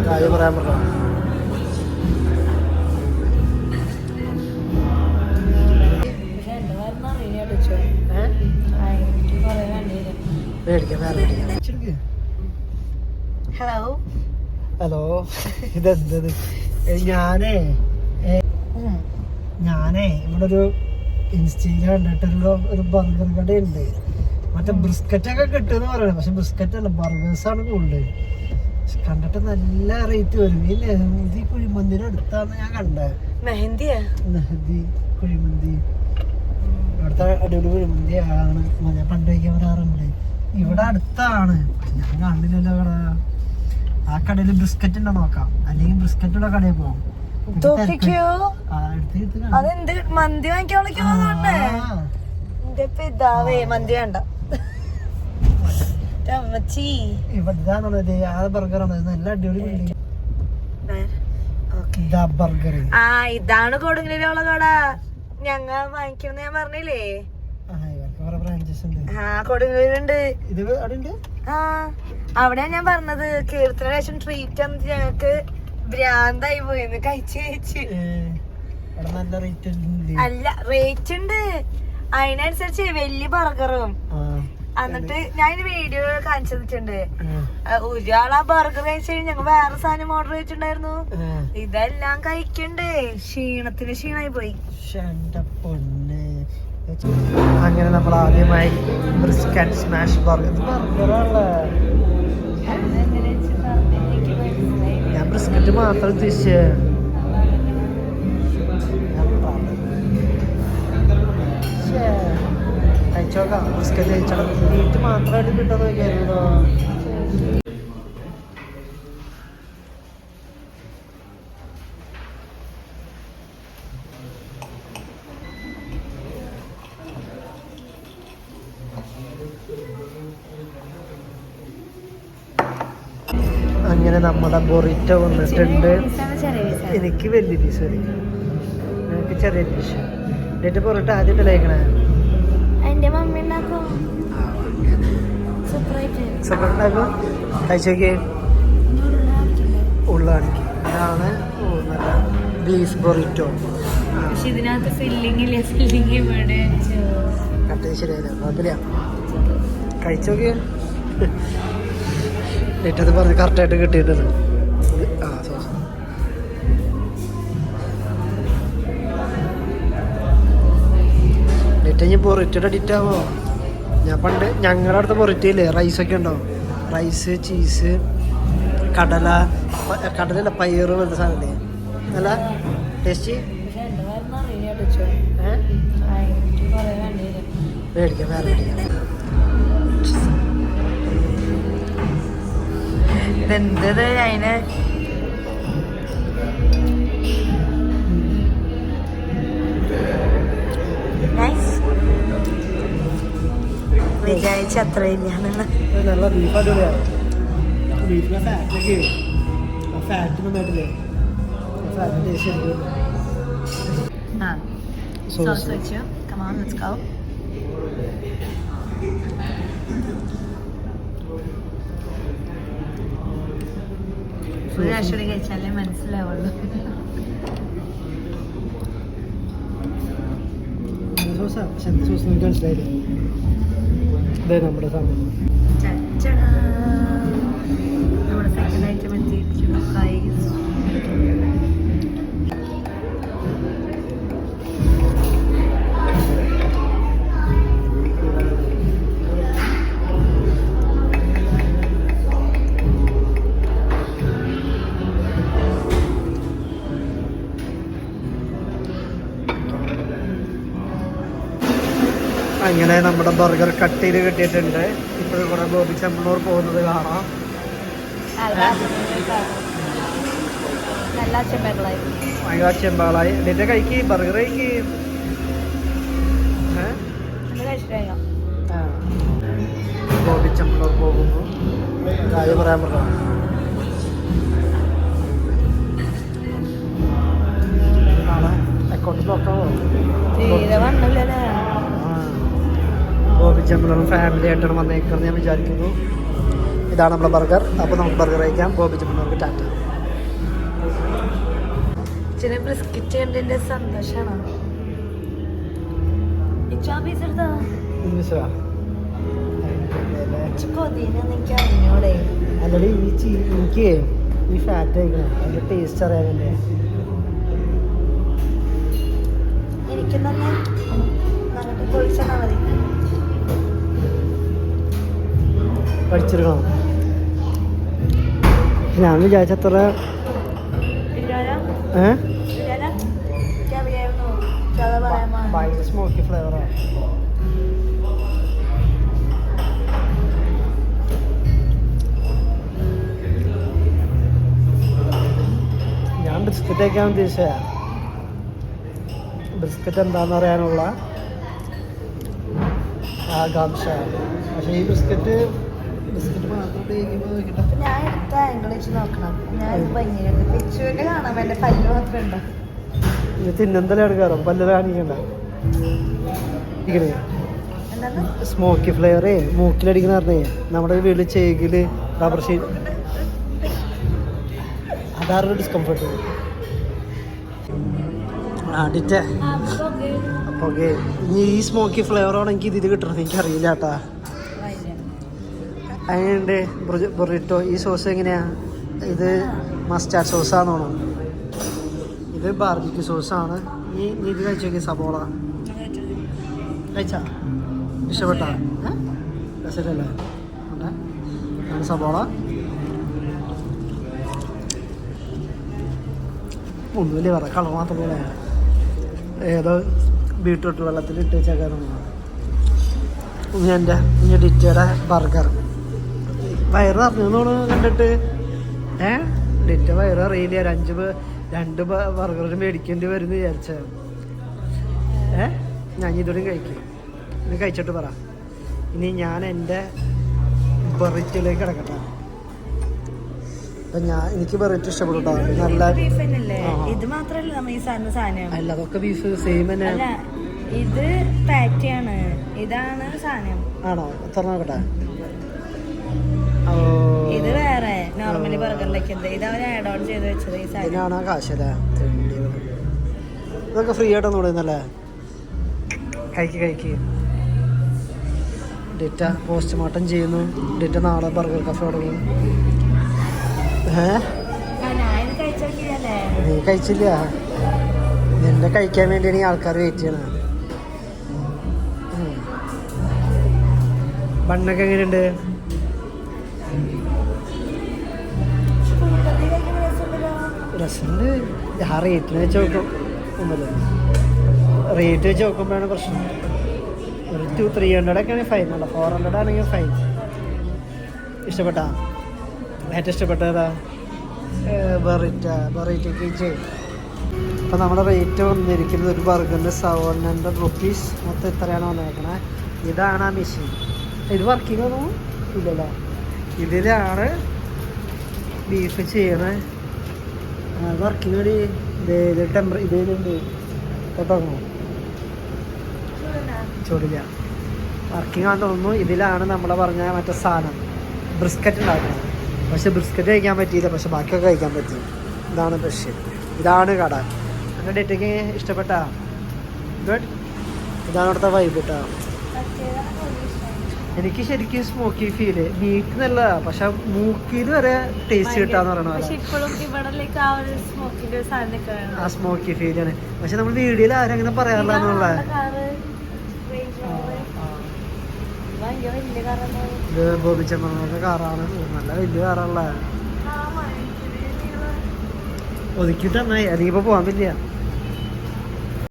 കാര്യം പറയാൻ പറഞ്ഞു. ഹലോ ഹലോ, ഇതെന്തത്? ഞാനേ ഇവിടെ ഒരു ഇൻസ്റ്റയിൽ കണ്ടിട്ടുള്ള ഒരു ബർഗർ കടയുണ്ട്. മറ്റേ ബ്രിസ്ക്കറ്റ് ഒക്കെ കിട്ടുമെന്ന് പറയണേ, പക്ഷെ ബിസ്ക്കറ്റ് അല്ല, ബർഗേഴ്സാണ് കൂടുതൽ. കണ്ടിട്ട് നല്ല റേറ്റ് വരും. ഈ നെഹദി കുഴിമന്തിന് അടുത്താണ് ഞാൻ കണ്ടത്. നെഹദി കുഴിമന്തി അടുത്ത അടിപൊളി കുഴിമന്തി ആണ്. ഞാൻ പണ്ട് കഴിക്കാൻ വരാറുണ്ട്. ഇവിടെ അടുത്താണ്, ഞാൻ കണ്ടില്ലല്ലോ കട. ആ കടയിൽ ബിസ്ക്കറ്റ് ഉണ്ടോ നോക്കാം, അല്ലെങ്കിൽ ബിസ്ക്കറ്റുള്ള കടയിൽ പോവാം. അതെന്ത് മന്തി വാങ്ങിക്കാണേ? മന്തി വേണ്ട. ഇവിടെയാണുള്ളത് ആ ബർഗറാണ് നല്ല അടിപൊളി ബർഗർ. ഇതാണ് കൊടുങ്ങല്ലൂരുള്ള കട ഞങ്ങൾ വാങ്ങിക്കണം. ഞാൻ പറഞ്ഞില്ലേ കൊടുങ്ങല്ലൂരുണ്ട്. അവിടെയാ ഞാൻ പറഞ്ഞത്. കീർത്തന ശേഷം ട്രീറ്റ് എന്നിട്ട് ഞങ്ങക്ക് ഭ്രാന്തായി പോയിന്ന് കഴിച്ച് അല്ല, റേറ്റ് ഉണ്ട് അതിനനുസരിച്ച് വലിയ ബർഗറും. എന്നിട്ട് ഞാൻ വീഡിയോ കാണിച്ചു തന്നിട്ടുണ്ട്. ഒരാളാ ബർഗർ കഴിച്ചു കഴിഞ്ഞാൽ ഞങ്ങൾ വേറെ സാധനം ഓർഡർ ചെയ്തിട്ടുണ്ടായിരുന്നു. ഇതെല്ലാം കഴിക്കണ്ടേ, ക്ഷീണായി പോയി. അങ്ങനെ നമ്മൾ ആദ്യമായി ബ്രിസ്ക്കറ്റ് സ്മാഷ് ബർഗറാണല്ലേ. ഞാൻ ബ്രിസ്ക്കറ്റ് മാത്രം ഉദ്ദേശിച്ചേ. കഴിച്ചോക്കാം, ബിസ്ക്കറ്റ് കഴിച്ചോളാം. മീറ്റ് മാത്രമായിട്ട് കിട്ടാൻ നോക്കിയായിരുന്നോ? അങ്ങനെ നമ്മുടെ ബൊറിറ്റോ വന്നിട്ടുണ്ട്. എനിക്ക് വലിയ പീസ് മതി, എനിക്ക് ചെറിയ പീസ്. എന്നിട്ട് പൊറോട്ട ആദ്യം കഴിക്കണേ. എന്റെ മമ്മി ഉണ്ടാക്കും. കഴിച്ചോക്കെ ഉള്ളാണിക്ക്. ഇതാണ് നല്ല ബീഫ് ബൊറിറ്റോ. ഇതിനകത്ത് ഫില്ലിംഗ് ഇല്ല. ഫില്ലിംഗ് കട്ടത് ശരിയായില്ല, കുഴപ്പമില്ല. കഴിച്ചോക്കെ ഏറ്റത് പറഞ്ഞ് കറക്റ്റായിട്ട് കിട്ടിയിട്ടുണ്ട്. സോസ് ഡിറ്റഞ്ഞ് പൊറിറ്റയുടെ ഡിറ്റാവോ? ഞാൻ പണ്ട് ഞങ്ങളുടെ അടുത്ത് പൊറിറ്റയില്ലേ റൈസൊക്കെ ഉണ്ടോ, റൈസ്, ചീസ്, കടലല്ല പയറ് പോലത്തെ സാധനല്ലേ, നല്ല ടേസ്റ്റ്. മേടിക്കാം, വേറെ മേടിക്കാം. ഇതെന്തത് അതിന് വിചാരിച്ച അത്ര ഇല്ല. നല്ല ബീഫ് അടിപൊളിയാണ്. ബീഫിലെ ഫാറ്റൊക്കെ ഫാറ്റിന് വേണ്ടില്ലേ, ഫാറ്റിന് ടേസ്റ്റ് ഉണ്ട്. സോസ് വെച്ചു. Come on, let's go. ഒരു ആശ്വടി കഴിച്ചാലേ മനസ്സിലാവുള്ളൂ. സോസ് നിങ്ങൾക്ക് മനസ്സിലായില്ലേ? ഇതേ നമ്മുടെ സാധനം. നമ്മുടെ സെക്കൻഡ് ഐറ്റം എത്തിയിരിക്കുന്നു, ഫ്രൈസ്. അങ്ങനെ നമ്മുടെ ബർഗർ കട്ട് ചെയ്ത് കിട്ടിയിട്ടുണ്ട്. ഇപ്പോൾ ഇവിടെ ഗോപി ചെമ്മണ്ണൂർ പോകുന്നത് കാണാം. ഭയങ്കര ചെമ്പാളായി. എന്നിട്ട് കഴിക്ക്, ബർഗർ കഴിക്ക്. ഗോപി ചെമ്മണ്ണൂർ പോകുന്നു. കാര്യം പറയാൻ പറഞ്ഞു. നാളെ അക്കൗണ്ട് നോക്കാമോ? ഗോപി ചെമ്മണ്ണൂർ ഫാമിലി ആയിട്ടാണ് വന്നേക്കുന്നത് ഞാൻ വിചാരിക്കുന്നു. ഇതാണ് നമ്മുടെ ബർഗർ. അപ്പോൾ നമുക്ക് ബർഗർ കഴിക്കാം. ഗോപി ചെമ്മണ്ണൂർക്ക് ടാറ്റ. കൊച്ചിന് ബ്രിസ്ക്കറ്റ് കണ്ടതിന്റെ സന്തോഷാണോ? പീസ് എടുത്തോ എനിക്ക് അറിഞ്ഞൂടെ. അല്ലടി എനിക്ക് ഈ ഫാറ്റ് കഴിക്കണം, അതിന്റെ ടേസ്റ്റ് അറിയാനല്ലേ. എനിക്ക് തന്നെ പൊളിച്ചാൽ മതി. പഠിച്ചെടുക്കണം. ഞാൻ വിചാരിച്ചത്ര ഭയങ്കര സ്മോക്കി ഫ്ലേവറാണ്. ഞാൻ ബിസ്ക്കറ്റ് കഴിക്കാൻ ഉദ്ദേശിച്ച ബിസ്ക്കറ്റ് എന്താണെന്ന് അറിയാനുള്ള ആകാംക്ഷ. പക്ഷേ ഈ ബിസ്ക്കറ്റ് മാത്രം ഞാൻ എടുത്ത ആംഗിൾ വെച്ച് നോക്കണം. ഞാൻ ഭംഗിയുണ്ട് പിച്ചുവിന്റെ കാണാൻ എന്റെ പല്ല് മാത്രമേ ഉണ്ടോ. ഇത് തിന്നെന്തല്ലേ എടുക്കാറോ, പല്ല് കാണിക്കണ്ട. സ്മോക്കി ഫ്ലേവറേ മൂക്കിലടിക്കുന്ന പറഞ്ഞേ നമ്മുടെ വീട്ടിൽ ചേകില് റബ്ബർ ഷീറ്റ് അതാറൊരു ഡിസ്കംഫർട്ട്. ആടിറ്റേ അപ്പോൾ ഓക്കെ. ഇനി ഈ സ്മോക്കി ഫ്ലേവറാണ് എനിക്ക് ഇതിൽ കിട്ടണത്. എനിക്കറിയില്ല കേട്ടാ. അതിനുണ്ട് ബൊറിട്ടോ. ഈ സോസ് എങ്ങനെയാ? ഇത് മസ്റ്റാർഡ് സോസാന്ന് തോന്നുന്നു. ഇത് ബാർബിക്യൂ സോസാണ്. നീ ഇത് കഴിച്ചു നോക്കി. സബോള കഴിച്ചാ ഇഷ്ടപ്പെട്ടാ? രസമല്ലേ? സബോള ഒന്നുമില്ല, വേറെ കളർ മാത്രം പോലെ. ഏതോ ബീട്രൂട്ട് വെള്ളത്തിൽ ഇട്ട് വെച്ചേക്കാറുണ്ട്. എൻ്റെ ഡിറ്റയുടെ ബർഗർ വയറ് അറിഞ്ഞു കണ്ടിട്ട്. ഡിറ്റ വയറ് അറിയില്ല. രണ്ട് ബർഗർ മേടിക്കേണ്ടി വരും എന്ന് വിചാരിച്ച. ഞാൻ ഇതോടെ കഴിക്കും. ഇത് കഴിച്ചിട്ട് പറ. ഇനി ഞാൻ എൻ്റെ ബെറിറ്റിലേക്ക് കിടക്കട്ടെ. അപ്പം എനിക്ക് ബെറിറ്റ് ഇഷ്ടപ്പെട്ടോ. നല്ല ഇത് മാത്രല്ല അല്ല, അതൊക്കെ ബീഫ് സെയിം തന്നെ. ഇത് പാറ്റിയാണ്. ഇതാണ് സാധനം. ആണോ? എത്ര നോക്കട്ടെ. ഇത് വേറെ നോർമലി ബർഗറിലേക്ക് ഇത് അവർ ആഡ് ഓൺ ചെയ്ത് വെച്ചത്. ഈ സാധനം കാശല്ലേ? ഇതൊക്കെ ഫ്രീ ആയിട്ടൊന്നും കൊടുക്കുന്നല്ലേ? കഴിക്ക്. ഡിറ്റ പോസ്റ്റ്മോർട്ടം ചെയ്യുന്നു. ഡിറ്റ നാളെ ബർഗർ കഫേ തുടങ്ങും. നീ കഴിച്ചില്ല. നിന്നെ കഴിക്കാൻ വേണ്ടിയാണ് ഈ ആൾക്കാർ വെയിറ്റ് ചെയ്യണത്. ബണ്ണൊക്കെ എങ്ങനെയുണ്ട്? രസമുണ്ട്. ആ റേറ്റിന് വെച്ച് നോക്കും ഒന്നുമില്ല. റേറ്റ് വെച്ച് നോക്കുമ്പോഴാണ് പ്രശ്നം. ഒരു 300 ഒക്കെയാണ് ഫൈൻ. അല്ല 400 ആണെങ്കിൽ ഫൈൻ. ഇഷ്ടപ്പെട്ടാ? ഏറ്റവും ഇഷ്ടപ്പെട്ടതാ? ബെറിറ്റയ്ക്ക് ചെയ്യും. അപ്പം നമ്മുടെ റേറ്റ് വന്നിരിക്കുന്നത് ഒരു ബർഗറിൻ്റെ 700 rupees. മൊത്തം ഇത്രയാണ് വന്നേക്കണേ. ഇതാണ് ആ മെഷീൻ. ഇത് വർക്കിംഗ് ഒന്നും ഇല്ലല്ലോ. ഇതിലാണ് ബീഫ് ചെയ്യണേ. വർക്കിംഗ് വേണ്ടി ഇതിലുണ്ട് കേട്ടോ. ചൂടില്ല. വർക്കിംഗ് ആണെന്ന് തോന്നുന്നു. ഇതിലാണ് നമ്മളെ പറഞ്ഞ മറ്റേ സാധനം ബ്രിസ്ക്കറ്റ് ഉണ്ടാക്കുന്നത്. പക്ഷെ ബ്രിസ്ക്കറ്റ് കഴിക്കാൻ പറ്റിയില്ല. പക്ഷെ ബാക്കിയൊക്കെ കഴിക്കാൻ പറ്റി. ഇതാണ് പ്രശ്നം. ഇതാണ് കട. എൻ്റെ ഡേറ്റയ്ക്ക് ഇഷ്ടപ്പെട്ടാ? ഗുഡ്. ഇതാണ് അവിടുത്തെ വൈബ് കേട്ടോ. എനിക്ക് ശരിക്കും സ്മോക്കി ഫീല്. മീറ്റ് നല്ല, പക്ഷെ മൂക്കിൽ വരെ ടേസ്റ്റ് കിട്ടാന്ന് പറയണ ആ സ്മോക്കി ഫീലാണ്. പക്ഷെ നമ്മൾ വീഡിയോയിൽ ആരും അങ്ങനെ പറയാറില്ല. ഇത് ബോബിച്ചമ്മയുടെ കാറാണ്. നല്ല വലിയ കാറാണല്ലേ. ഒതുക്കിട്ട് നന്നായി. അല്ലെങ്കിൽ ഇപ്പൊ പോകാൻ പറ്റില്ല.